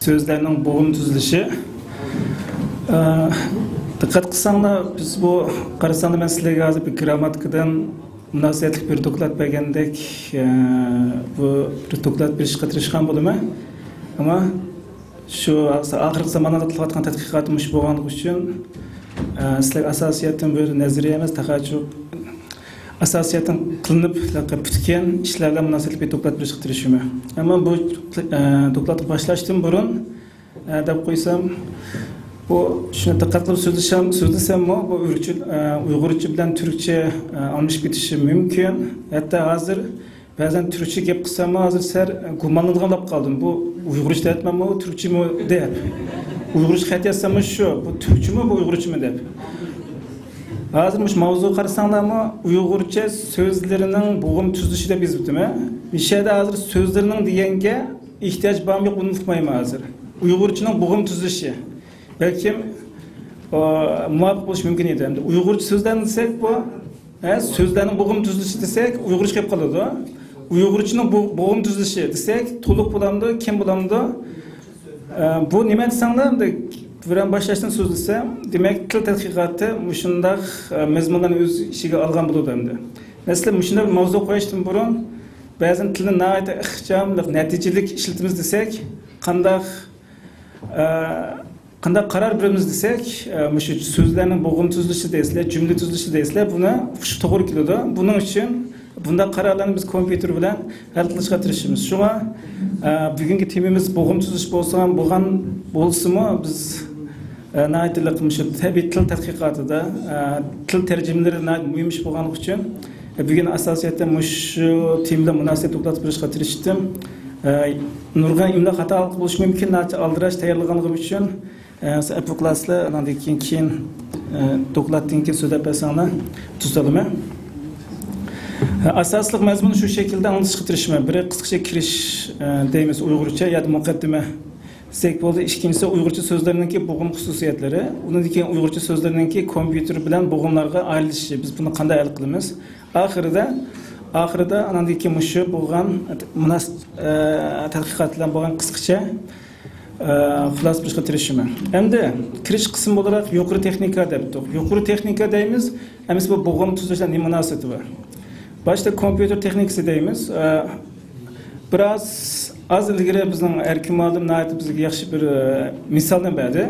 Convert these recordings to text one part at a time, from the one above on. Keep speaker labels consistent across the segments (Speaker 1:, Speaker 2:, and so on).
Speaker 1: sözlerinin boğum tuzuluşu. Dikkat kılsanglar, biz bu qarasanglar ben sizlerge hazır bir gramatikadan münasebetlik bir doklat bergendek bu bir doklat bir iş qatırışkan bolumu. Ama şu ahirki zamanlarda qılayotgan tadqiqatimiz bo'lganligi uchun sizlar asosiyatin bir nazariya emas, taxachuq asosiyatin qilinib bitgan ishlarga munosabatli bir doklat bir qatırışımı. Ama bu doklatni boshlashdan burun deb qo'ysam, bu shuni diqqat qilib so'zlasammi, bu Uyg'urcha bilan Turkcha almashib ketishi mumkin. Hatto hozir ba'zan Turkcha gap qilsam, hozir sar gumonlanib qoldim. Bu Uyg'urcha aytmanmi, Turkchami deb. Uyg'urcha xat yazsam shu, bu Turkchami, bu Uyg'urchami deb. Hozir mush mavzu qarasanglarmi, Uyg'urcha so'zlarining bo'g'im tuzilishi deb yozibdimi? Mishada hozir so'zlarining deganga ehtiyoj bormi yo'q, buni uqmayman hozir. Uyg'urchaning bo'g'im tuzilishi. Belki muvaffaq bo'lish mumkin edi. Uyg'urcha so'zlarni desak, bu so'zlarning bo'g'im tuzilishi desak, Uyg'urcha kelib qoladi. Uyg'urchaning bo'g'im tuzilishi desak, to'liq bo'lamdi, kim bo'lamdi? Bu nima desanglar, bilan boshlashdan so'zlasam, demak, til tadqiqoti mushundaq mazmunlarni o'z ichiga olgan bo'ladi endi. Masalan, mushundaq mavzu qo'yishdan burun ba'zan tilni nihoyat ixchamlik, natijalik ishlatamiz desak, qanday qarar beramiz desak, shu so'zlarning bo'g'im tuzilishi deysizlar, jumla tuzilishi deysizlar, buni shu to'g'ri keladi. Buning uchun bunday qarorlarni biz kompyuter bilan hal qilishga tirishamiz. Shunga bugungi temamiz bo'g'im tuzilish bo'lsa-mu, biz naytlik shu tabiiy til tadqiqotida til tarjimalari muhim ish bo'lganligi uchun bugun asosiyatda shu temada munosabat to'xtatib berishga tirishdim. Nurg'un imlo xatolik bo'lishi mumkin, aldirash tayyorlaganligim uchun apoklaslar andan keyin to'xtatdan keyin so'zlab bersanglar tuzalaman. Asosliq mazmun shu shaklda anglashga tirishman. Biri qisqacha kirish deymiz Uyg'urcha yoki muqaddima desak bo'ldi. Ikkinchisi Uyg'urcha so'zlarninki bo'g'im xususiyatlari. Undan keyin Uyg'urcha so'zlarninki kompyuter bilan bo'g'imlarga ayrilishi. Biz buni qanday hal qilamiz? Oxirida andan keyin shu bo'lgan tadqiqotlar bo'lgan qisqacha xulosa qilishga tirishman. Endi kirish qismi olarak yuqori texnika debdik. Yuqori texnika deymiz, emas bu bo'g'im tuzilishlar nima munosabati bor? Başta kompüter texnikasi deymiz. Biraz az ilgari bizning erkin olim bizga yaxshi bir misoldan berdi.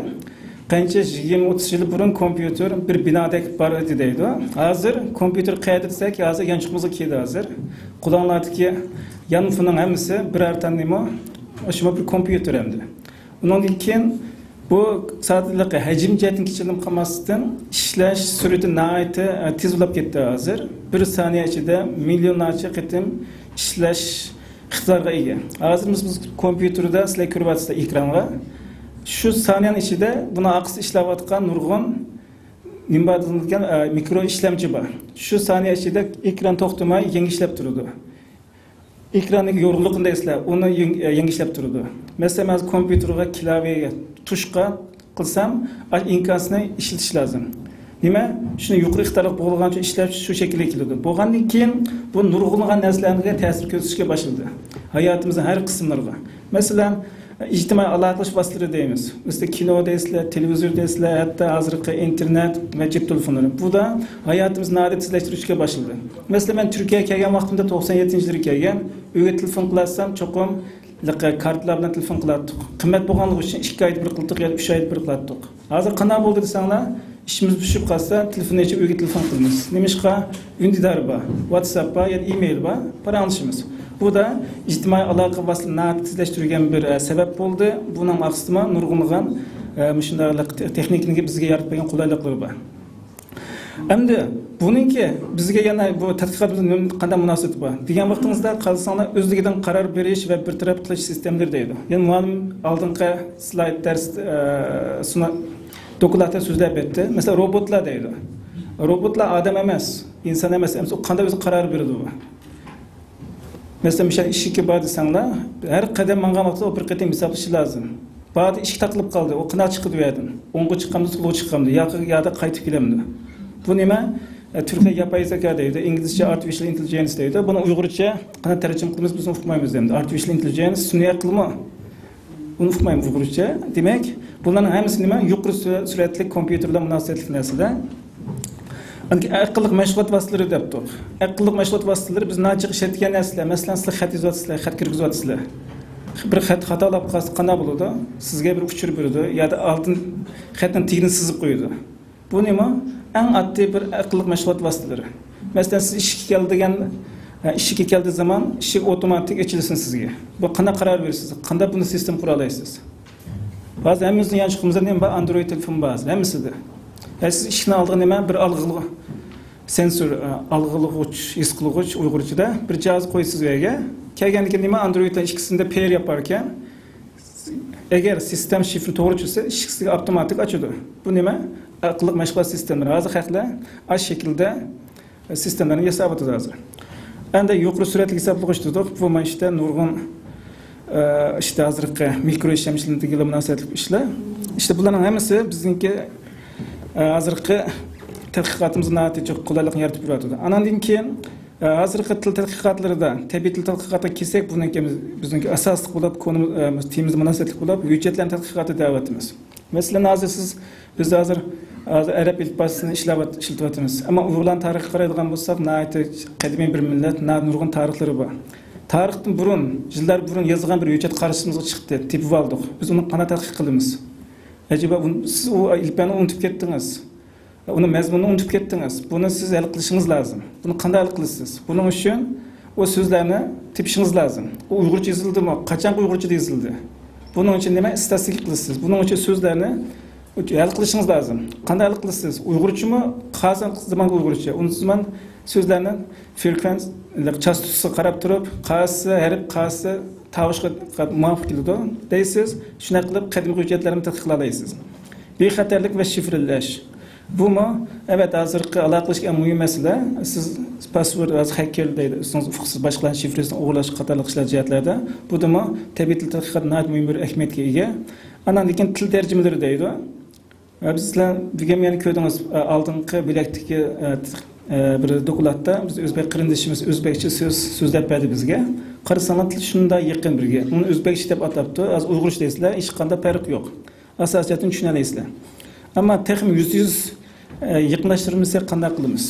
Speaker 1: Qancha 20-30 yil burun kompüter bir binodek bor edi deydi. Hozir kompüter qayerda desak, hozir yanchiqimizga keldi hozir. Qulonlardagi yanfuning hammasi birorta nima, o'sha bir kompüter endi. Undan keyin bu sadaqaga hajm jihatdan kichiklanib qolmasdan ishlash sur'ati nihoyat tez bo'lib ketdi hozir. Bir soniya ichida millionlarcha qitim ishlash iqtidoriga ega. Hozir biz kompyuterda sizlar ko'ryapsizlar ekranga. Shu soniyaning ichida buni aqsi ishlayotgan nurg'un nimbadan mikro ishlamchi bor. Shu soniya ichida ekran to'xtamay yangi ishlab turadi. Ekranning yorug'ligini eslar, uni yangi ishlab turadi. Masalan, men kompyuterga klaviyaga tuşqa qilsam, inkasni ishlatish lozim. Nima? Shuni yuqori ixtiroq bo'lgancha ishlab shu shaklga keladi. Bo'lgandan keyin bu nurg'unlagan narsalarga ta'sir ko'rsatishga boshladi. Hayotimizning har qismlariga. Masalan, ijtimoiy aloqalash vositalari deymiz. Bizda kino deysizlar, televizor deysizlar, hatto hozirgi internet va cep telefonlari. Bu da hayotimizni odatlashtirish boshladi. Masalan, men Turkiyaga kelgan vaqtimda 97-yilda kelgan, uyga telefon qilarsam cho'qim kartlar bilan telefon qilardik. Qimmat bo'lganligi uchun 2 oyda bir qildik yoki 3 oyda bir qilardik. Hozir qanday bo'ldi desanglar, ishimiz pishib qolsa, telefon ichib uyga telefon qilamiz. Nimishqa undidar bor, WhatsApp bor yoki email bor, paranglashimiz. Bu da ijtimoiy aloqa vositalarini tezlashtirgan bir sabab bo'ldi. Buning aksima nurg'unlagan shunday texnikning bizga yaratib bergan qulayliklari bor. Endi buningki bizga yana bu tadqiqot bilan qanday munosabat bor degan vaqtingizda qalsanglar o'zligidan qaror berish va bir taraf qilish sistemlari deydi. Ya'ni muallim oldingi slayd dars dokladda so'zlab berdi. Masalan, robotlar deydi. Robotlar odam emas, inson emas. Endi qanday o'zi qaror beradi bu? Masalan, ishga bor desanglar, har qadam mangan vaqtda bir qatim hisoblash lozim. Ba'zi ish taqilib qoldi, o qanday chiqdi bu yerdan? O'ngga chiqqanmiz, so'lga chiqqanmiz, yoqda qaytib kelamdi. Bu nima? Türkçe yapay zeka deydi, İngilizce artificial intelligence deydi. Bunu Uygurca qanday tarjima qilamiz biz uqmaymiz endi. Artificial intelligence sun'iy aqlmi? unutmayın Uygurca. Demek bunların hepsi nima? Yuqori süratli kompüterle münasebetli narsalar. Aqlliq mashg'ulot vositalari debdik. Aqlliq mashg'ulot vositalari biz nachiq ishlatgan narsalar, masalan, sizlar xat yozyapsizlar, xat kirgizyapsizlar. Bir xat xatolab qolsa qana bo'ladi? Sizga bir uchur beradi, yoki oldin xatning tagini sizib qo'yadi. Bu nima? Eng oddiy bir aqlliq mashg'ulot vositalari. Masalan, siz ishga keldiği zaman eshik otomatik ochilsin sizga. Bu qanday qaror berasiz? Qanday buni sistem qura olasiz? Ba'zi hamimizning yanchig'imizda nima bor? Android telefon bor, hammasida. Siz ishni olgan nima? Bir alg'ili sensor, alg'ilg'ich, his qilg'ich Uyg'urchada bir jihoz qo'ysiz yerga. Kelgandan nima Androiddan ikkisida pair yapar ekan, agar sistem shifrini to'g'ri tushsa, eshikni avtomatik ochadi. Bu nima? Aqlliq mashg'ulot sistemlari. Hozir haqlar ash shaklda sistemlarni yasab o'tadi hozir. Endi yuqori suratli hisoblag'ich dedik. Bu mana işte nurg'un işte hozirgi mikro ishlamchilarga munosabatli ishlar. İşte bularning hammasi bizningki hozirgi tadqiqotimizni natija qulaylikni yaratib beradi. Andan keyin hozirgi til tadqiqotlarida, tabiiy til tadqiqotga kelsak, buningki bizningki asosli bo'lib, konimiz temiz munosabatli bo'lib, hujjatlarning tadqiqoti davatimiz. Masalan, hozir siz biz hozir arab iltifosini ishlatyapmiz. Ammo Uyg'urlar tarixiga qaraydigan bo'lsak, qadimiy bir millat, nurg'un tarixlari bor. Tarixdan burun, yillar burun yozilgan bir hujjat qarshimizga chiqdi, tepib oldik. Biz uni qanday tadqiq qilamiz? Acaba siz o ilpani unutib ketdingiz. Uni mazmunini unutib ketdingiz. Buni siz hal qilishingiz lozim. Buni qanday hal qilasiz? Buning uchun o so'zlarni tepishingiz lozim. U Uyg'urcha yozildimi? Qachon Uyg'urcha yozildi? Buning uchun nima istatistik qilasiz? Buning uchun so'zlarni hal qilishingiz lozim. Qanday hal qilasiz? Uyg'urchami? Qaysi zaman Uyg'urcha? Uni zaman so'zlarni frekvensiyalik chastotasiga qarab turib, qaysi harf, qaysi tovushga muvofiq keladi deysiz. Shunday qilib qadimiy hujjatlarni tadqiqlaysiz. Bexatarlik va shifrlash. Bu mu? Evet, hozirgi aloqalash eng muhim masala. Siz password va hacker deydi. Siz huquqsiz boshqalarning shifresini o'g'irlash qatorliq ishlar jihatlarda. Bu demo tabiiy til tadqiqotida muhim bir ahamiyatga ega. Andan keyin til tarjimalari deydi. Bizlar deganmeni ko'rdingiz oldingi bilakdagi bir dokladda biz o'zbek qarindishimiz o'zbekcha so'zlab berdi bizga. Qarasanlar til shunday yaqin birga. Uni o'zbekcha deb atabdi. Az uyg'urcha deysizlar, hech qanday farq yo'q. Asosiyatini tushunalaysizlar. Ama texnik %100 yaqinlashtirmasa qanday qilamiz?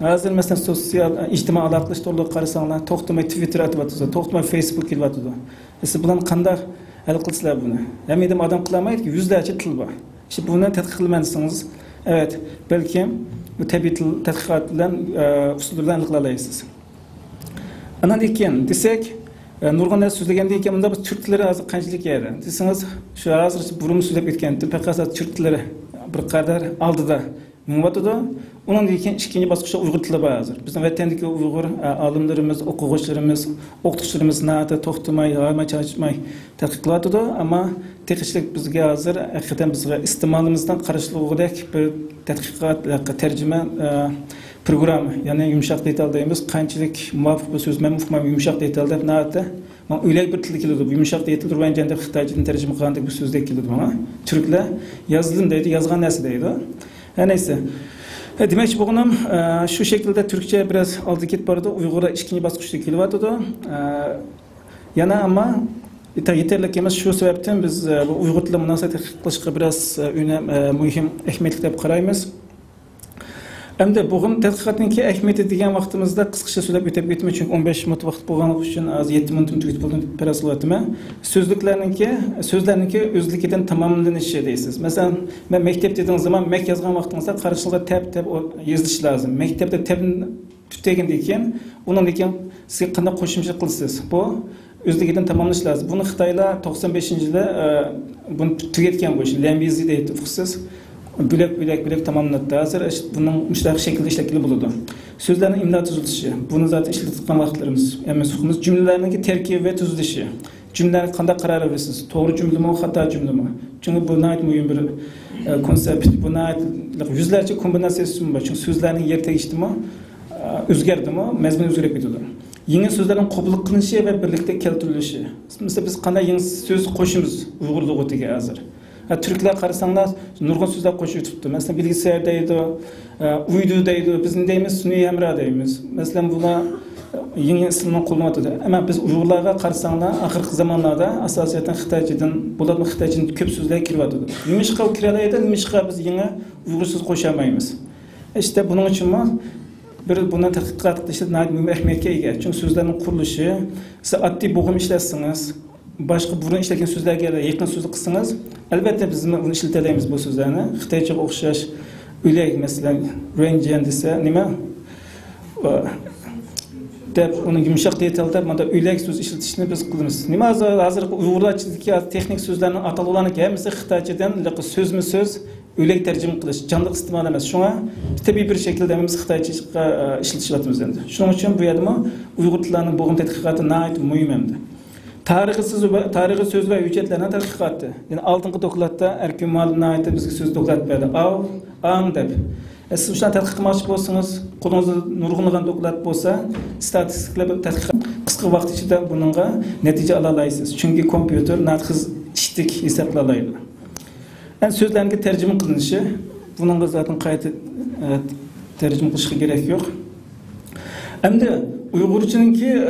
Speaker 1: Hozir masalan sotsial ijtimoiy aloqalash to'g'ri qarasanlar, to'xtamay Twitter atyapti, to'xtamay Facebook kelyapti. Siz bilan qanday hal qilsizlar buni? Hamma odam qilmaydi-ku, yuzlarcha til bor. İşte buni tadqiq qilmasangiz, evet, balki bu tabiiy til tadqiqot bilan usul bilan aniqlaysiz. Andan keyin desak, nurg'un narsa so'zlagandan keyin bunda biz turk tillari hozir qanchalik yeri? Desangiz, shu hozir burun so'zlab ketgandim, faqat turk tillari bir qadar oldida mingyapti. Undan keyin ikkinchi bosqichda Uyg'ur tili bor hozir. Bizning vatandagi Uyg'ur olimlarimiz, o'quvchilarimiz, o'qituvchilarimiz nata to'xtamay, hamma charchmay tadqiq qilyapti, ammo texniklik bizga hozir haqiqatan bizga iste'molimizdan qarashlig'idek bir tadqiqot, tarjima programma, ya'ni yumshoq detal deymiz, qanchalik muvofiq bu so'z ma'lum yumshoq detal deb nata men o'ylay bir til keladi. Bu yumshoq detal turgandan deb xitoychadan tarjima qilgandek bu so'zdek keladi menga. Turklar yozdim deydi, yozgan narsa deydi. Neyse. Demek ki bugün şu şekilde Türkçe biraz aldı git barda Uygur'a ikinci basqıçta kelyapti. Yana ama yeterli emas şu sebepten biz bu Uyg'ur tili munosabat qilishga biraz muhim ahamiyat deb qaraymiz. Endi bugün tadqiqotning ahamiyati degan vaqtimizda qisqacha so'zlab o'tib ketmay, chunki 15 minut vaqt bo'lgani uchun az 7 minutni tugatib bo'ldim deb faraz qilyapman. So'zlarningki o'zligidan tamomlanishi deysiz. Masalan, men maktab degan zaman mek yozgan vaqtingizda qarashingizda tab yozish lozim. Maktabda tabni tutgandan keyin undan keyin siz qanday qo'shimcha qilasiz? Bu o'zligidan tamomlash lozim. Buni Xitoylar 95-yilda buni tugatgan bo'lishi, lambizi deydi, huquqsiz Bülek tamamladı. Hazır bunun müştəq şekilde işlekili buludu. Sözlerin imla tuzuluşu. Bunu zaten işletikten vaxtlarımız, emesukımız. Cümlelerindeki terkibi ve tuzuluşu. Cümleler kanda karar verirsiniz. Doğru cümle mi, hata cümle mi? Çünkü buna ait mühim bir konsept. Buna ait yüzlerce kombinasyonu var. Çünkü sözlerin yer değişti mi, özgerdi mi, mezmun özgürlük bitiyordu. Yeni sözlerin qabul qilinishi ve birlikte keltirilişi. Mesela biz qanday yeni söz qo'shimiz Uyg'ur lug'atiga hozir. Türkler qarasanlar nurg'un so'zlar qo'shib turibdi. Masalan, bilgisayar deydi, uydu deydi, biz ne deymiz, sun'iy hamroh deymiz. Masalan, buna yeni isimini kullanıyordu. Ama biz Uygurlarga qarasanglar, ahirgi zamonlarda asosiyatan Xitoychadan, bularning Xitoychadan ko'p so'zlar kiryapti. Nimishqa kiralaydi, nimishqa biz yeni Uyg'ur so'z qo'shamaymiz. İşte bunun için bir bundan tadqiqot qilishda muhim ahamiyatga ega. Chunki so'zlarning qurilishi, siz oddiy bo'g'im ishlasangiz, boshqa burun ishlagan so'zlarga yaqin so'z qilsangiz, albatta biz uni ishlatadigan bu so'zlarni. Xitoychaga o'xshash o'ylay, masalan, rangen desa nima? Deb uni yumshoq detalda mana o'ylak so'z ishlatishni biz qilamiz. Nima hozir Uyg'urlarchadagi texnik so'zlarning atalg'ularning hammasi Xitoychadan so'zma-so'z o'ylak tarjima qilish, jonliq iste'mol emas. Shunga tabiiy bir shaklda biz Xitoychaga ishlatishyapmiz endi. Shuning uchun bu yerda Uyg'ur tilining bo'g'im tadqiqoti nihoyat muhim endi. Tarixiy so'z va hujjatlarning tadqiqoti. Ya'ni oldingi dokladda Erkin Muallim nihoyat bizga so'z doklad berdi. Ang deb. Siz shuni tadqiq qilmoqchi bo'lsangiz, qo'lingizda nurg'unlagan doklad bo'lsa, statistiklar tadqiq qisqa vaqt ichida buningga natija ola olasiz. Chunki kompyuter naqs ishtik hisoblaydi. Yani sözlerine tercüme kılınışı, bunun da zaten kayıt tercüme kılışına gerek yok. Hem de Uygurcanınki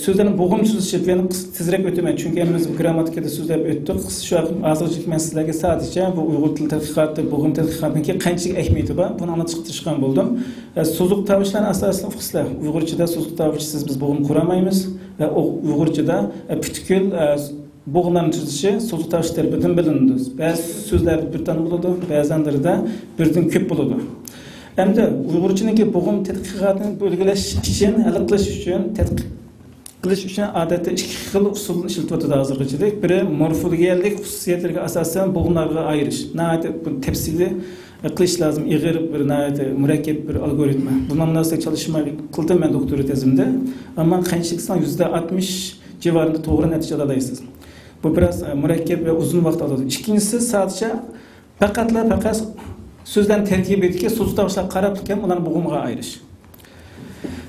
Speaker 1: sözlerin boğum sözü yani tezrek ötmeyin. Çünkü biz gramatikada sözler öttük. Şu an azıcık ben sizlerge sadece bu Uygur dil tadqiqatı, boğum tadqiqatınki qanchalik ahamiyati bor, buni anlatib chiqarishgan bo'ldim. So'zliq tavishlarni asosan fıxslar. Uygurchada so'zliq tavishsiz biz boğum quramaymiz ve Uygurchada butkul bo'g'imlarning tuzilishi so'zliq tavishlar birdan bilindi. Ba'zi so'zlar birdan bo'ladi, ba'zanlarida birdan ko'p bo'ladi. Hamda Uygurchaning bo'g'im tadqiqotini belgilash uchun, hal qilish uchun, tadqiq qilish uchun odatda ikki xil usul ishlatiladi hozirgacha. Biri morfologiyalik xususiyatlarga asosan bo'g'imlarga ayirish. Nihoyat tafsili qilish lozim, ig'ir bir nihoyat murakkab bir algoritma. Bundan narsa çalışma qildim men doktora tezimda. Ammo qanchalik %60 civarında to'g'ri natija olasiz. Bu biraz murakkab ve uzun vaqt oladi. İkincisi sadece faqat sözden terkib etki so'z tavishlar qarab turgan ularni bo'g'imga ayirish.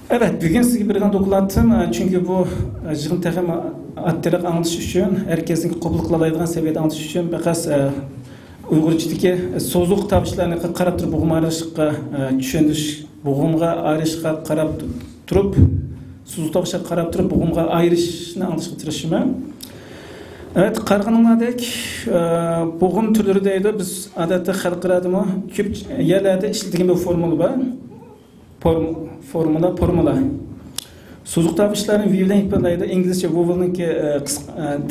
Speaker 1: Evet, bugün sizga bergan dokladim, çünkü bu yig'in texim attiraq anglish uchun, herkesin qabul qila oladigan saviyada anglish uchun faqat Uyg'urchadagi so'zliq tavishlarni qarab turib bo'g'im ayirishga tushunish, bo'g'imga ayirishga qarab turib, so'zliq tavishga qarab turib bo'g'imga ayirishni anglashga tirishman. Evet, qarğınlardek bo'g'im türleri deydi. Biz odatda xalqlarda ko'p yerlarda ishlatilgan bir formula bor. Formula. So'zliq tavishlarni V bilan ifodalaydi. Inglizcha vowel'ningki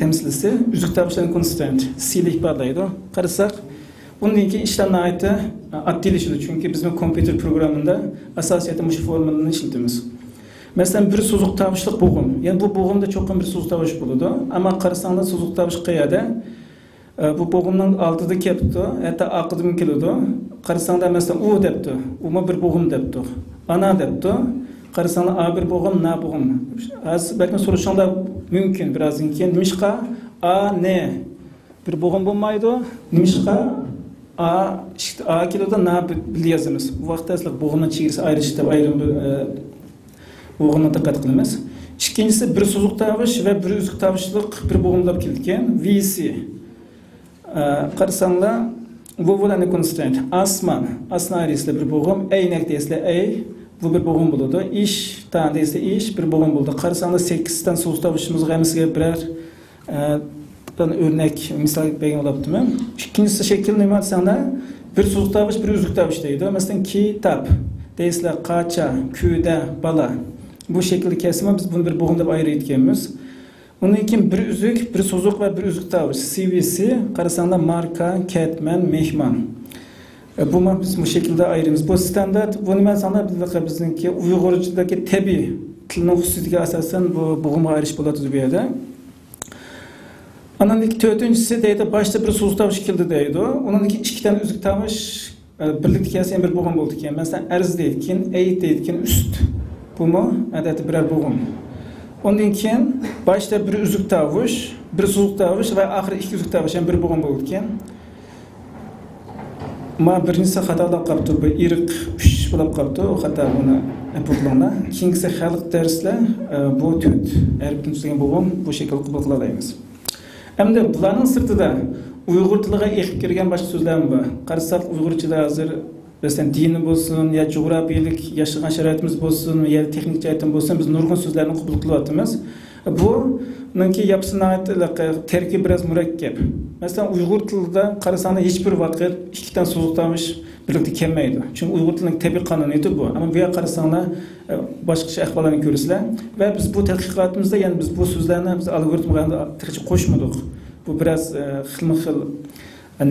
Speaker 1: temsilcisi uzuk tavishlarning constant C ile ifodalaydi. Qarasak, bundan keyin ishlarni aytdi, attilishdi. Chunki bizning kompyuter programında asosiyatan shu formulani ishlatamiz. Mesela bir so'zliq tavishlik bo'g'im. Yani bu bo'g'imda cho'qim bir so'zliq tavish bo'ladi. Ammo qarasanglar so'zliq tavish qayerda? Bu bo'g'imning oldida kelibdi, hatto oqidan keladi. Qarasanglar mesela u debdi. Uma bir bo'g'im debdi. Ana debdi. Qarasanglar a bir bo'g'im, na bo'g'im. Balki so'rashinglar mumkin birozdan keyin nimishqa a ne bir bo'g'im bo'lmaydi. Nimishqa a keladi, na bil yozamiz. Bu vaqtda asli bo'g'imning chegarasi ayrilishi deb ayrim bo'g'imni diqqat qilamiz. İkincisi bir so'zliq tavish va bir uzuk tavishlik bir bo'g'imlab kelgan VC. Qarasanglar bu bo'ladi constant. Asman ayrısıyla bir bo'g'im, aynak desizlar ay, bu bir bo'g'im bo'ladi. Ish tan desizlar ish bir bo'g'im bo'ladi. Qarasanglar 8 dan so'zliq tavishimizga hamisiga birer örnek misal bergan bo'libdimi? İkincisi shakl nima desanglar, bir so'zliq tavish, bir uzuk tavish deydi. Masalan, kitap desizlar qacha, kuyda, bala. Bu şekilde kesime biz bunu bir bo'g'im deb ayirayotganmiz. Undan keyin bir uzuk, bir so'zliq va bir uzuk tavish. CVC, qarasanglar marka, ketman, mehmon. Bu biz bu şekilde ayırıyoruz. Bu standart, bu nima desanglar bizniki Uyg'urchadagi tabiiy tilning xususiyatiga asosan bu bo'g'imga ayirish bo'ladi bu yerda. Ondan keyin to'rtinchisi deydi, boshda bir so'zliq tavish keldi deydi. Undan keyin ikki tane uzuk tavish birlikda kelsa bir bo'g'im bo'ldi ekan. Masalan, arz deydigan, ayt deydigan ust. Bu mu? Adeti birer bo'g'im. Ondan keyin başta bir uzuk tavish, bir so'zliq tavish va oxiri ikki uzuk tavish ham bir bo'g'im bo'ldi ekan. Ma birinchisi xatolab qolibdi, bu iriq uch bo'lib qolibdi, o xato buni inputlarni. Keyingisi xalq darslar, bu to'rt harfdan tuzilgan bo'g'im bu shaklda qabul qila olamiz. Hamda bularning sirtida Uyg'ur tiliga eqib kirgan boshqa so'zlar bor. Qarasak Uyg'urchada hozir Mesela dini bo'lsin, ya coğrafiyalik yaşagan şaroitimiz bo'lsin, ya texnik jihatdan bo'lsin, biz nurg'un so'zlarni qabul qilyapmiz. Buningki yapısına ait terkibi biraz murakkab. Mesela Uyg'ur tilida qarasanglar hech bir vaqt ikkidan so'zliqtamış birlikte kelmaydi. Çünkü Uyg'ur tilining tabiiy qonuniyati bu. Ama bu yoqqa qarasanglar boshqacha ahvollarni ko'rasizlar va biz bu tadqiqotimizda, ya'ni biz bu so'zlarni biz algoritmga qo'shmadik. Bu biraz xilma-xil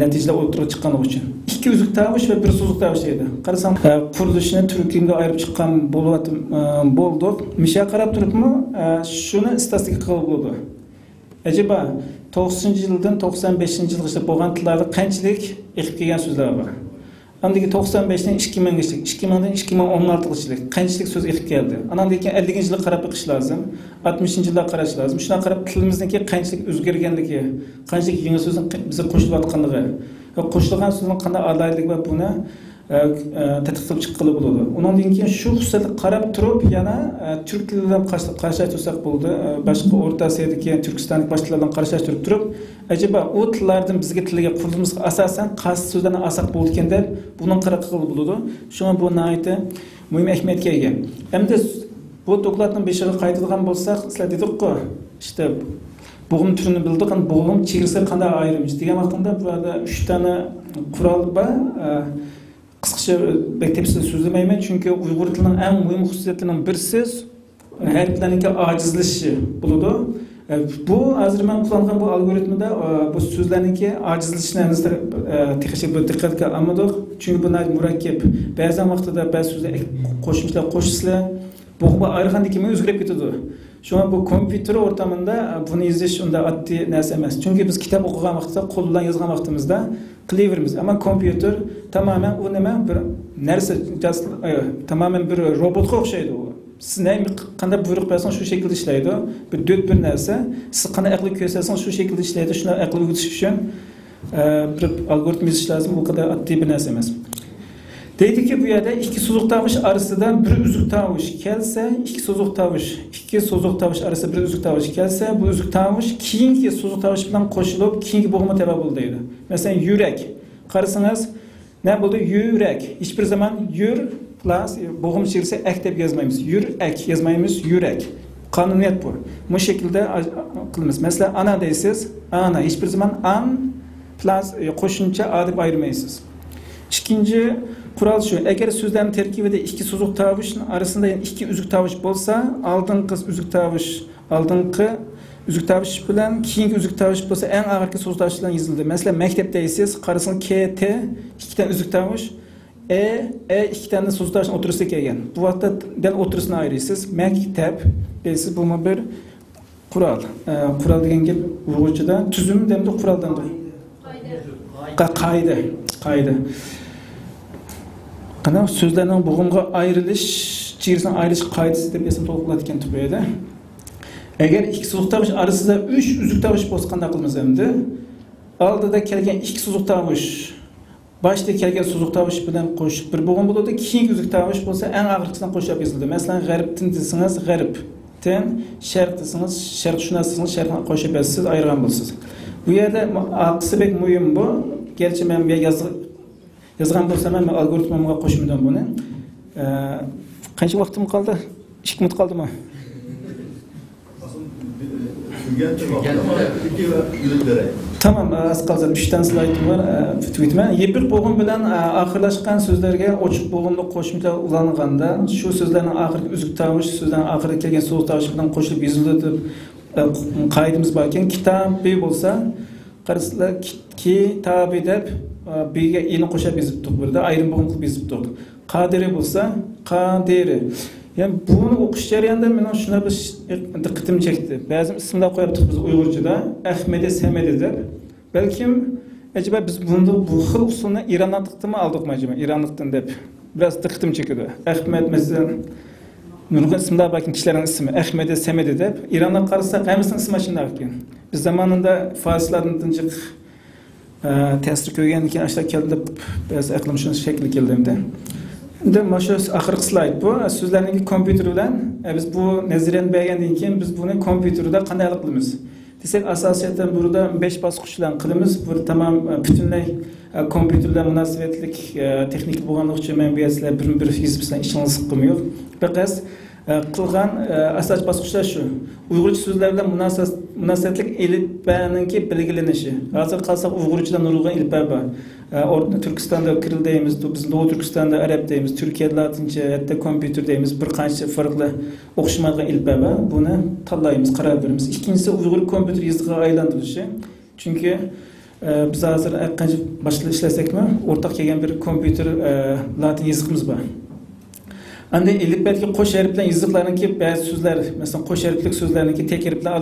Speaker 1: natijalar o'tirib chiqqani uchun. İki uzuk tavush ve bir so'zliq tavush edi. Qarasam qurilishni turkumga ayirib chiqqan bo'ldik. Misha qarab turibmi, shuni statistika qilib bo'ldi. Acaba 90-yildan 95-yilgacha bo'lgan tillarda qanchalik eqib kelgan so'zlar bor? Andaki 95'ten 2000'lik, 2000'den 2016'lık qanchalik so'z eqib keldi. Andan keyin 50-yilga qarab baqish lazım, 60-yillarga qarash lazım. Shuna qarab tilimizdagi qanchalik o'zgarganligi, qanchalik yangi so'zning bizga qo'shilayotganligi, qo'shilgan so'zning qanday alaylik va buni tadqiq qilib chiqqili bo'ladi. Undan keyin shu xususiyatga qarab turib, yana turk tili bilan qarashtirsak bo'ldi. Boshqa O'rta Osiyodagi Turkistonlik boshqa bilan qarashtirib turib, acaba o tillardan bizga tilga qurilishimizga asosan qaysi so'zlarni asaq bo'ldi ekan deb buni qarab qilib bo'ladi. Shunga bu nihoyatda muhim ahamiyatga ega. Endi bu dokladning beshiga qaytadigan bo'lsak, sizlar dedik-ku, işte bo'g'im turini bildik, bo'g'im chegarasi qanday ayiramiz degan vaqtda bu yerda 3 tane qural bor. Kısaca tepside sözlemeyimen çünkü Uygur dilinin en mühim hususiyetlerinden birisi harflerinki acizleşi buludu. Bu hazır ben kullanılan bu algoritmada bu sözlerinki acizleşini tekrar bir dikkatli almadık. Çünkü bunlar murakkep. Bazen vakitte bazı sözler koşmuşlar. Bu ayrıkandaki mi özgürlük gidiyordu. Şu an bu kompüter ortamında bunu izleyiş onda adli nerse emez. Çünkü biz kitap okuyan vakitte, kolundan yazgan vaktimizde Cleaver'imiz ama kompüter tamamen o bir nerse tamamen bir robotga o'xshaydi u. Siz ne qanday buyruq bersangiz shu şekilde ishlaydi. Bir dört bir narsa, siz qanday aql ko'rsatsangiz shu şekilde ishlaydi. Shuni aql o'rgatish uchun bir algoritm yazish lazım. Bu kadar oddiy bir narsa emas. Deydi ki bu yerda iki so'zliq tavush arasida bir uzuk tavush kelsa, iki so'zliq tavush arasida bir uzuk tavush kelsa, bu uzuk tavush keyingi so'zliq tavush bilan qo'shilib, keyingi bo'g'ma taba bo'ldi deydi. Masalan, yurak. Qarasangiz, ne bo'ldi? Yurak. Hech bir zaman yur plus bo'g'im chirsa ak deb yozmaymiz. Yurak yozmaymiz, yurak. Qonuniyat bu. Bu şekilde qilamiz. Masalan, ana deysiz, ana. Hech bir zaman an plus qo'shimcha a deb ayırmaysiz. İkinci kural şu, eğer sözlerin terkibinde iki so'zliq tavushning arasında iki uzuk tavush bo'lsa, oldingi uzuk tavush bilan keyingi uzuk tavush bo'lsa, eng oxirgi so'z tavush bilan yozildi. Masalan, maktabdaysiz, qarasangiz k, t, ikkidan uzuk tavush, ikkidan so'z tavushning o'tirisiga kelgan. Bu vaqtda dal o'tirisini ayirasiz. Maktab deysiz, bu bir kural. Kural degan gap Uyg'urchada tuzum demdi, quraldan. Qoida. Qana so'zlarning bo'g'imga ayrilish, chegarasidan ayrilish qoidasi deb esim to'g'rilayotgan tupayda. Agar ikki so'zliq tavush orasida 3 uzuk tavush bo'lsa qanday qilamiz endi? Oldida kelgan ikki so'zliq tavush, boshda kelgan so'zliq tavush bilan qo'shib bir bo'g'im bo'ladi. Keyingi uzuk tavush bo'lsa, eng oxirgisidan qo'shib yoziladi. Masalan, g'arbdan desangiz, g'arbdan, sharq desangiz, sharq shunasiz, sharqni qo'shib yozasiz, ayirgan bo'lasiz. Bu yerda aqsi bek muhim bu. Gerçi men yazgan bo'lsam ham algoritmamga qo'shimdan buni. Qancha vaqtim qoldi? 2 minut qoldimi? Tamam, az qolsa 3 tane slaydim var. Tweetman. Yepir bo'g'im bilan oxirlashgan so'zlarga ochiq bo'g'imni qo'shimcha ulanganda, shu so'zlarning oxirgi uzuk tavush, so'zlarning oxiriga kelgan so'z tavushi bilan qo'shilib yoziladi deb qoidamiz bor ekan. Kitobi bo'lsa, qarasizlar kitobi deb B'ga i'ni qo'shib yozibdik burada, ayrim bo'g'im qilib yozibdik. Qadiri bo'lsa, qadiri. Yani bunu o'qish jarayonida men shuna bir diqqatim chekdi. Ba'zi ismlar qo'yibdik biz Uyg'urchada, Ahmedi, Samedi deb. Balkim acaba biz bu xil usulni Iranlikdanmi aldikmi acaba? Iranlikdan deb. Biraz diqqatim chekdi. Ahmed mesela nurg'un ismlar balkim kishilarning ismi Ahmedi, Samedi deb. Irandan qarasak, hammasinin ismi shunday ekan. Biz zamonida farslarning tinchiq ta'sir ko'rgan keyin ashlar keldi, biz aqlim shunday shaklga keldimda. Endi mana shu oxirgi slayd bu. So'zlarning kompyuter bilan biz bu nazariyani bergandan keyin biz buni kompyuterda qanday qilamiz? Desek asosiyaten burada 5 bosqichdan qilamiz. Bu tamam butunlay kompüterlar münasebetlik texnik bo'lganligi uchun men bu yerda bir yozib bilan ishingiz qilmiyor. Faqat qilgan asos bosqichlar shu. Uyg'urcha so'zlar bilan munosabatlik elifbaniki belgilanishi. Hozir qalsak Uyg'urchadan nurg'un elifba bor. Turkistonda kiril deymiz, biz Doğu Turkistonda arab deymiz, Turkiyada latincha, hatto kompüter deymiz. Bir qancha farqli o'xshamaydigan elifba bor. Buni tanlaymiz, qaror beramiz. Ikkinchisi Uyg'ur kompüter yoziqiga aylantirishi. Chunki biz hozir qancha boshqa ishlasakmi, o'rtaq kelgan bir kompüter latin yoziqimiz bor. Anda elifbadagi qo'sh harf bilan yoziqlarningki ba'zi so'zlar, masalan, qo'sh harflik so'zlarningki tek harf bilan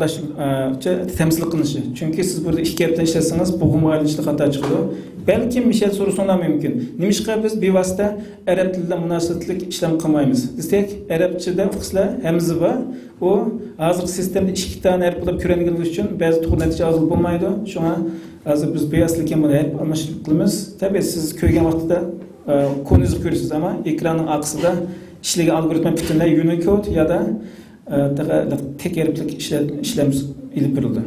Speaker 1: temsil qilinishi. Chunki siz burada ikki harf bilan ishlasangiz bo'g'imga aylanishda xato chiqadi. Balki mishal so'rasanglar mumkin. Nimishqa biz bevosita arab tilida munosabatlik ishlam qilmaymiz. Desak, arabchada qislar hamza va u hozirgi sistemda ikki dona harf bo'lib ko'ringanligi uchun ba'zi to'g'ri natija hosil bo'lmaydi. Shunga hozir biz bevositlik buni harf almashtirib qilamiz. Tabiiy siz ko'rgan vaqtda ko'zingizni ko'rasiz, ammo ekranning oqsida ishlagan algoritma butunlay Unicode ya da tek harflik ishlamimiz ilib berildi.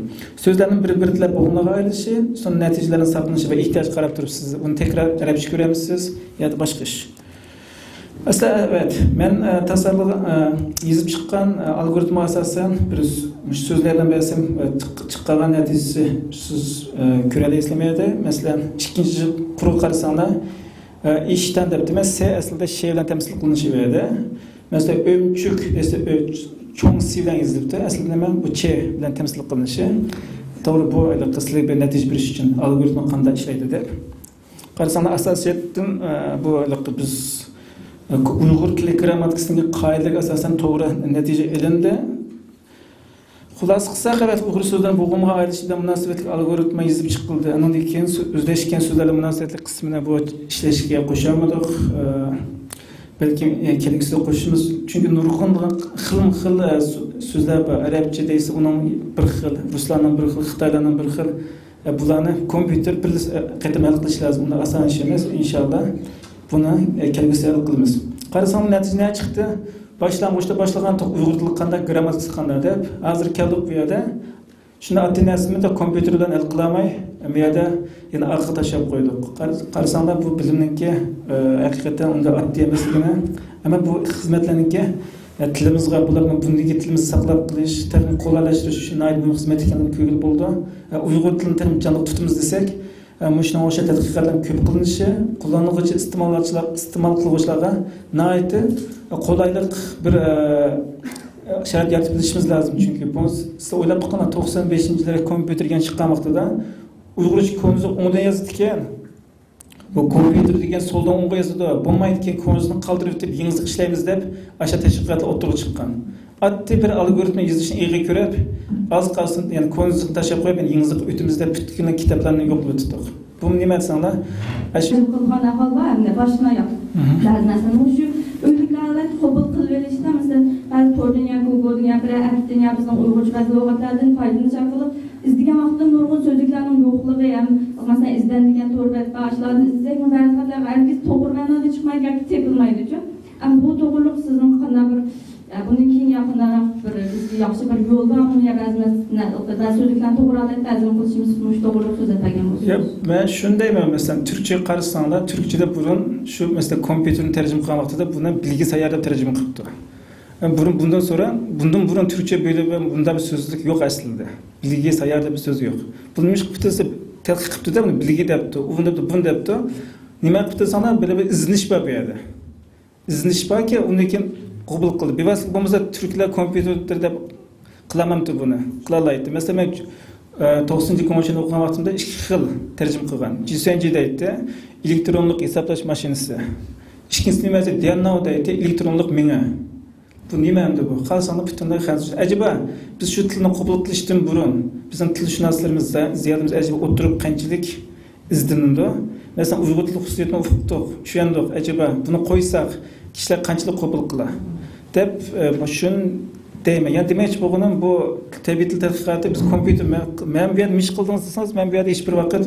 Speaker 1: So'zlarning bir-biriga bo'g'imlarga ayrilishi, so'ng natijalarning saqlanishi va ehtiyoj qarab turib siz uni tekrar arabcha ko'ramisiz ya da boshqa ish. Aslida evet, men tasarruf yozib chiqqan algoritma asosan bir so'zlardan bersam chiqqan natijasi siz ko'ralaysizmi? Masalan, ikkinchi quruq qarasanglar ishdan deb emas, S aslida şey bilan temsil qilinishi berdi. Mesela ömçük esa cho'ng C bilan yozilibdi. Aslida nima bu Ç bilan temsil qilinishi. To'g'ri bu qislik bir natija berish uchun algoritma qanday ishlaydi deb. Qarasanglar asosiyatdan bu biz Uyg'ur tili grammatikasining qoidalariga asosan to'g'ri natija ilindi. Xulosa qilsak, evet, Uyg'ur so'zlarining bo'g'imga ayrilishi bilan munosabatli algoritma yozib chiqildi. Undan keyin o'zlashgan so'zlarning munosabatli qismini bu ishlashga qo'shamidik. Balki kelgusida qo'shimiz. Chunki nurg'un xil so'zlar bor. Arabchada esa uning bir xil, ruslarning bir xil, xitoylarning bir xil. Bularni kompüter qayta hal qilish lozim. Unda oson ish emas. Inshaalloh buni kelgusida hal qilamiz. Qarasang natija chiqdi. Başlangıçta başlagan Uyg'ur tili qanday, grammatikasi qanday deb. Hozir keldik bu yerda. Shuni attenasini de kompüter bilan hal qilmay, bu yerda yana orqa tashlab qo'ydik. Qarasanglar bu bilimninki haqiqatan unda oddiy emasligini, ammo bu xizmatlarninki tilimizga bularni bundagi tilimizni saqlab qilish, texnik qo'llashtirish uchun muhim xizmat ekanini ko'rib bo'ldi. Uyg'ur tilini ham jonli tutamiz desak, Muşna o'sha tadqiqotlar ko'p qilinishi, qo'llanuvchi iste'mol qiluvchilarga nihoyatda qulaylik bir sharoit yaratib berishimiz lozim. Chunki siz o'ylab qo'ygan 95-yillarda kompüterga chiqqan vaqtida Uyg'urcha ko'zingiz o'ngdan yozdi ekan. Bu kompüter degan soldan o'ngga yozdi, bo'lmaydi ekan, ko'zingizni qoldirib deb yengizlik ishlaymiz deb aşağı tashviqotlar o'tirib chiqqan. Oddiy bir algoritma yozishni e'g'i ko'rib, az qolsin, ya'ni ko'zingizni tashlab qo'yib, yengizlik o'timizda bütün kitoblarni yo'qlab o'tdik. Bu nima desanglar?
Speaker 2: Shu qilgan ahvol bor, endi boshqa yo'q. Ba'zan shu o'liklarni qabul qilib verishda, masalan, ba'zi to'rtinga, Google'ga, bir haftaga bizning Uyg'urcha ba'zi lug'atlardan foydalanish orqali izlagan vaqtda nurg'un so'zliklarning yo'qligi ham, masalan, izlangan to'rbat qarashlarni izlasak, ba'zi vaqtlar hargiz to'g'ri ma'noda chiqmaydi yoki tepilmaydi-ku. Ammo bu to'g'riliq sizning qanday bir bundan keyin yaqinroq bir bizga yaxshi bir yo'l bormi yo ba'zi so'zliklarni to'g'rilab ta'zim qilishimiz to'g'ri so'z aytgan bo'lsa.
Speaker 1: Men shundayman, masalan, turkcha qarasanglar, turkchada burun shu masalan kompüterni tarjima qilgan vaqtida buni bilgi sayyor deb tarjima qilibdi. Bundan burun turkcha bo'lib bunda bir so'zlik yo'q aslida. Bilgi sayyor deb bir so'z yo'q. Buni ish qilibdi, tadqiq qilibdi-da, buni bilgi debdi, u buni debdi. Nima qilibdi sanlar, bir iznish bor bu yerda. Iznish borki, undan keyin qabul qildi. Bevosita bo'lmasa turklar kompüterda qilamamdi buni. Qilalaydi. Masalan, men 9-kungacha o'qigan vaqtimda ikki xil tarjima qilgan. Jisenji'da aytdi, elektronlik hisoblash mashinasi. Ikkinchisi nima edi? Dianno'da aytdi, elektronlik minga. Bu nima endi bu? Qalsanglar butunlay xavfsiz. Ajaba biz shu tilni qabul qilishdan burun bizning tilshunoslarimiz ziyodamiz ajaba o'tirib qanchalik izlanindi. Masalan, Uyg'ur tili xususiyatini o'qitdik, tushundik. Ajaba buni qo'ysak kişiler qanchalik qabul qiladi deb shun deyman. Yani demoqchi bo'lganim bu tabiiy til tadqiqoti biz kompüter men bu yerda ish qildingiz desangiz, men bu yerda hech bir vaqt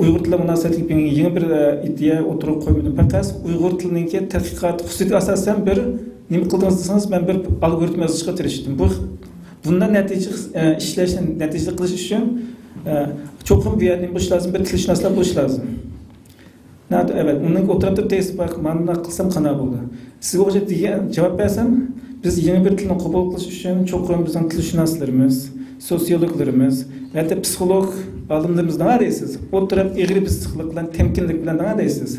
Speaker 1: Uyg'ur tili munosabatlik yangi bir idea o'tirib qo'ymadim. Faqat Uyg'ur tilininki tadqiqot xususiyatiga asosan bir nima qildingiz desangiz, men bir algoritma yozishga tirishdim. Bu Bunda netice işleşin, netice kılış için çok bir buluş lazım, bir tilşünaslar buluş lazım. Evet, onun oturup test bak, bana kılsam kana buldu. Size o cevap versem, biz yeni bir tilini kabul kılış için çok bizim tilşünaslarımız, sosyologlarımız, hatta psikolog alımlarımızdan arayısız. Oturup eğri bir sıklıkla, temkinlik bilen arayısız.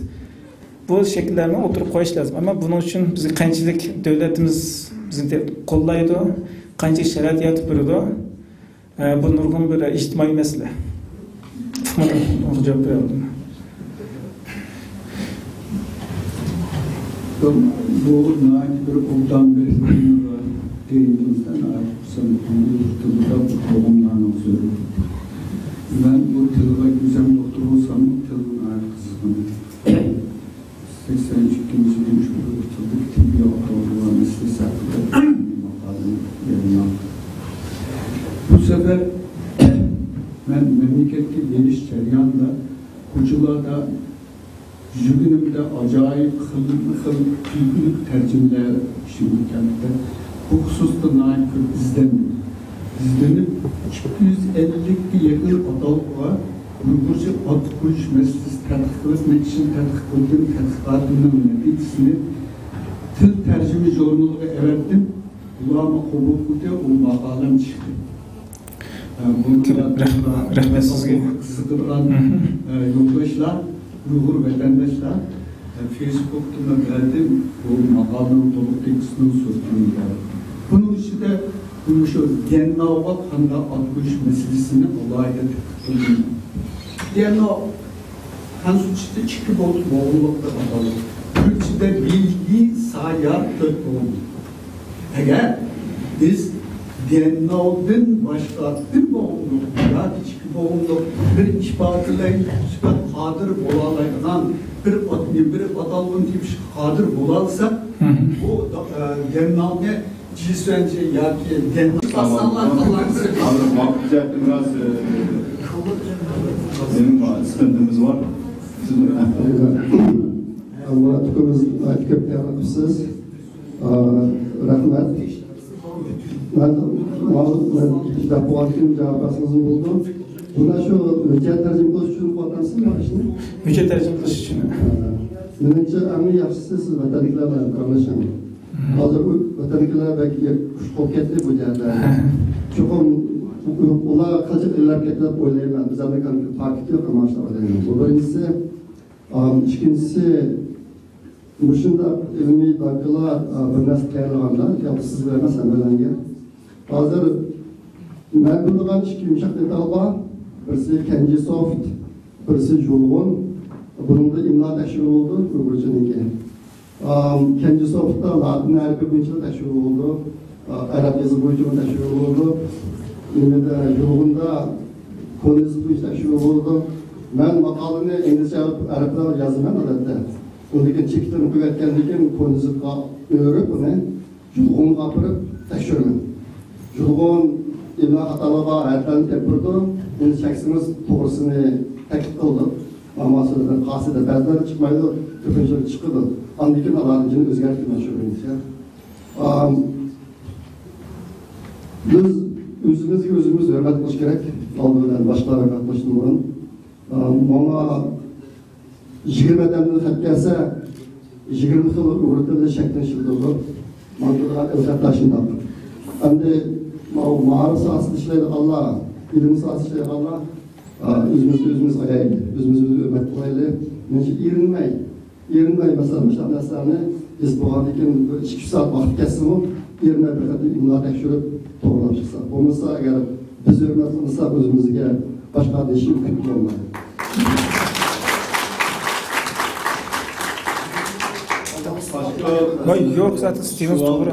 Speaker 1: Bu şekillerini oturup koyuş lazım. Ama bunun için bizim kançilik devletimiz bizi kollaydı, kançilik şerait yatıp durdu. Bu nurgun bir içtimai mesele. Onu cevap verdim.
Speaker 3: Bu naik bir obdan bir değindimizden ayrılsam tılda tohumlarını söylüyorum. Ben bu tılda güzel doktor olsam tılın ayrılsam 82. yılmış bu tıldık tıbbi okullar meslesaklıda makalını yerine aldım. Bu sefer ben memleketki geliş ceryanında hocalarda jürinimde acayip büyük tercümeler şimdi kentte. Bu hususta naik bir izlenip 250'ye yakın adallık var. Uygurca ad koyuş meselesi tədqiqat için tədqiqatının neticesini til tercüme zorunluluğu everdim. Kulağıma kabul kutu o makalem çıktı.
Speaker 1: Rahmet sizge.
Speaker 3: Sıkılan yoldaşlar, Uygur vatandaşlar Facebook'ta verdim bu makalının dolu tekstini sordum. Bunun için de şu DNA handa atmış meselesini olayda tuttum. DNA kansuçta çıkıp oldu boğulmakta bakalım. Türkçe'de bilgi sayar kötü oldu. Eğer biz DNA'dan başka bir boğuluk ya hiçbir boğuluk bir işbatiyle süper kadir bolalayılan bir adalın gibi kadir bolalsa bu DNA'ya cinsence ya ki DNA basallar kalansı.
Speaker 4: Abi bakıcaktım biraz benim sıkıntımız var.
Speaker 5: Allah tukumuz köp yaratmışsınız. Rahmet. Ben kitap okuarken cevabınızı buldum. Buna şu mücadele tercüme kılış için vatansın mı şimdi?
Speaker 1: Mücadele tercüme kılış için.
Speaker 5: Menimce en yaxşısı vatandaşlarla konuşalım. Hazır vatandaşlar belki şoketli bu yerler. Çok onlar kaçıp eller getirip oylayamaz. Biz Amerikan takip yok ama işte oylayamaz. Bu birincisi, ikincisi bu şunda ilmi dakikalar bir nesli kayırlığında yapısız vermez emelenge. Hazır mevzudan iki yumuşak detalba, birisi Kenji Soft, birisi Julgon. Bunun da imla teşhir oldu, Uygurcanınki. Kenji Soft'ta Latin harfi boyunca teşhir oldu, Arap yazı boyunca teşhir oldu. Julgon'da konu yazı boyunca teşhir oldu. Ben makalını İngilizce Arap'ta yazdım adette. Ondaki çektiğini kuvvetkendikin konusu öğrenip onu Julgon kapırıp teşhirmen. Julgon imla hatalığa erten tepirdi, onu çeksiniz doğrusunu tekit kıldı. Ama sonra kasıda bazıları çıkmaydı, köpünceleri çıkıyordu. Andikin alanıcını özgertmeye şöyle. Biz özümüz hürmet kılış gerek. Aldığından başkalarına katmıştım bunun. Ama 20 adamın hak gelse 20 yıl uğradığı şekilde olur. Mantıklar evlat taşında. Hem de mağara sahası işleri Allah, ilim sahası işleri Allah. Özümüz ayağıyla, özümüz hürmet kılayla. Bence erinmey mesela müşahedeslerini biz bu haldekin 2 saat vakit kessin o, erinmey bir kadar imla tekşürüp doğrudan çıksa. Olmasa eğer biz hürmet kılırsak özümüzge başka değişim mümkün olmalı.
Speaker 1: Yok zaten Stevens doğru.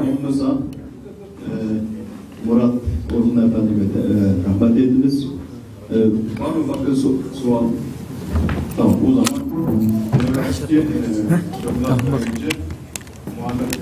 Speaker 4: Murat Orhun Efendi'ye rahmet ediniz. Var mı başka soğan? Tamam o zaman. Muhammed